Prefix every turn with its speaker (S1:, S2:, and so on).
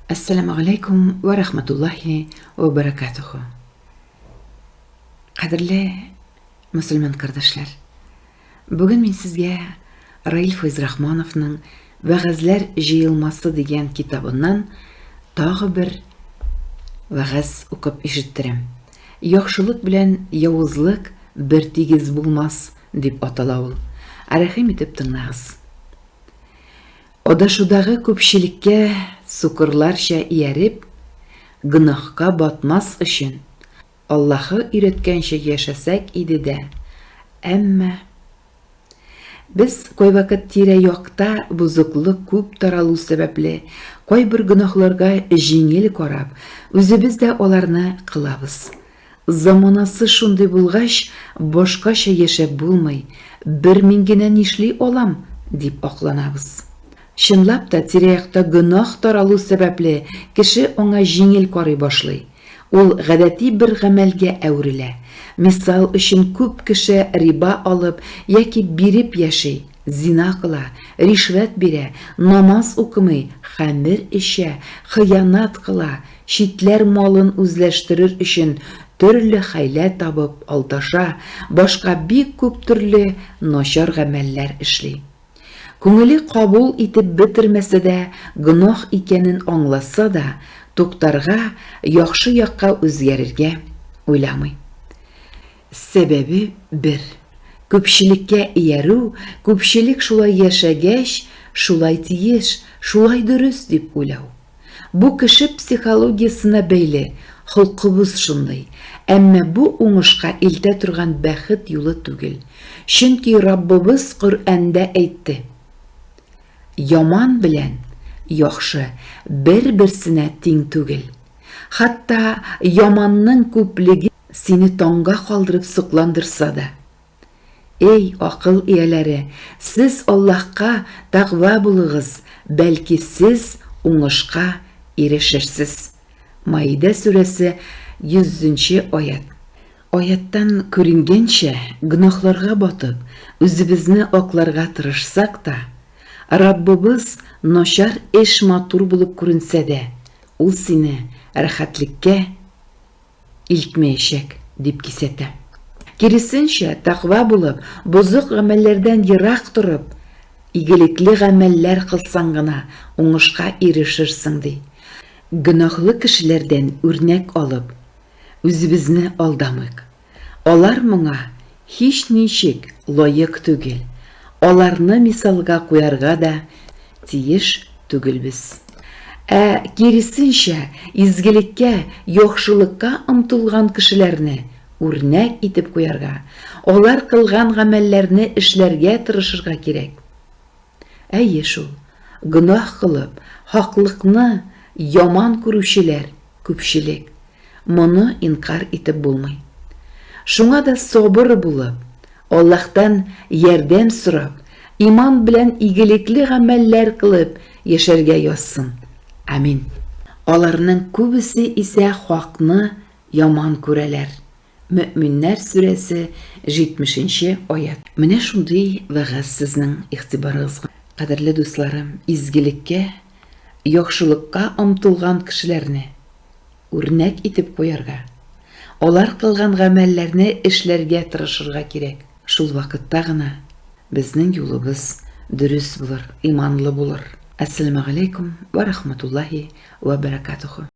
S1: Assalamu alaikum wa rahmatullahi wa barakatuhu. Qadrli musulmon qardoshlar, bugun men sizga Rail Fayzrahmonovning Va'zlar jiyilmasi degan kitobidan tag'i bir va'z o'qib eshittirim. Yaxshilik bilan yovuzlik bir tegiz bo'lmas deb ataladi. Rahim etib tinglaysiz. Odashudagi ko'pchilikka sukurlarcha iyarib, gunohga botmas uchun Allohı öğretkençe yaşasak idi de. Әмма biz koy vakit tire-yoqda buzuqlıq көп таралу себепле koy bir günahlarga жеңіл qarab, өзібіз de оларны qılabız. Zamanası şunday bulgaç, boşqaça yaşap bulmay, bir mingine nişli olam, dip aqlanabız. Şınlap da tire-yoqda günah taralу себепле kişi ona жеңіл qarı başlay. Ул гадәти bir гамәлгә әверелә. Мисал өчен күп кеше риба алып яки биреп яши, зина кыла, ришвәт бирә, намаз укымый, хәмер эчә, хыянат кыла, читләр малын үзләштерер өчен төрле хәйлә табып алдаша, башка бик күп төрле начар гамәлләр эшли. Күңеле кабул итеп бетермәсә дә, гөнаһ икәнен аңласа да, туктарга, яхшы якка үзгәрергә уйламый. Сәбәбе бер. Күпчелеккә иярү, күпчелек шулай яшәгәч, шулай тиеш, шулай дөрес дип уйлау. Бу кеше психологиясына бәйле, холкыбыз шундый. Әмма бу уңышка илтә торган бәхет юлы түгел. Чөнки Раббыбыз Коръәндә әйтте: Яман белән яхшы бер-берсенә тең түгел. Хатта яманның күплеге сине таңга калдырып сокландырса да. Эй акыл ияләре, сез Аллаһка тагъва булыгыз, бәлки сез уңышка ирешерсез. Маида сүрәсе 100-нче аят. Аяттан күренгәнчә, гөнаһларга батып, үзебезне акларга тырышсак та, Раббыбыз начар эш матур булып күренсә дә, ул сине рәхәтлеккә илтмәячәк дип кисәтә. Киресенчә, тақва булып, бозык гамәлләрдән ерак торып, игелекле гамәлләр кылсаң гына уңышка ирешерсең ди. Гөнаһлы кешеләрдән үрнәк алып, үзебезне алдамыйк. Алар моңа һич ничек лаек түгел. Аларны мисалга куярга да тиеш түгелбез. Киресенчә, изгелеккә, яхшылыкка омтылган кешеләрне үрнәк итеп куярга, алар кылган гамәлләрне эшләргә тырышырга кирәк. Әйе шул, гөнаһ кылып, хаклыкны яман күрүчеләр күпчелек. Моны инкар итеп булмый. Шуңа да сабыр булып, Аллаһтан ярдәм сорап, иман белән игелекле гамәлләр кылып яшәргә язсын. Амин. Аларның күбесе исә хакны яман күрәләр. Мөэминнәр сүрәсе 70-нче аят. Менә шундый вәгазь сезнең игътибарыгызга. Кадерле дусларым, изгелеккә, яхшылыкка омтылган кешеләрне үрнәк итеп куярга, алар кылган гамәлләрне эшләргә тырышырга кирәк. Шул вакытта гына безнең юлыбыз дөрес булыр, иманлы булыр. Ассаламу алейкум ва рахматуллахи ва баракатуху.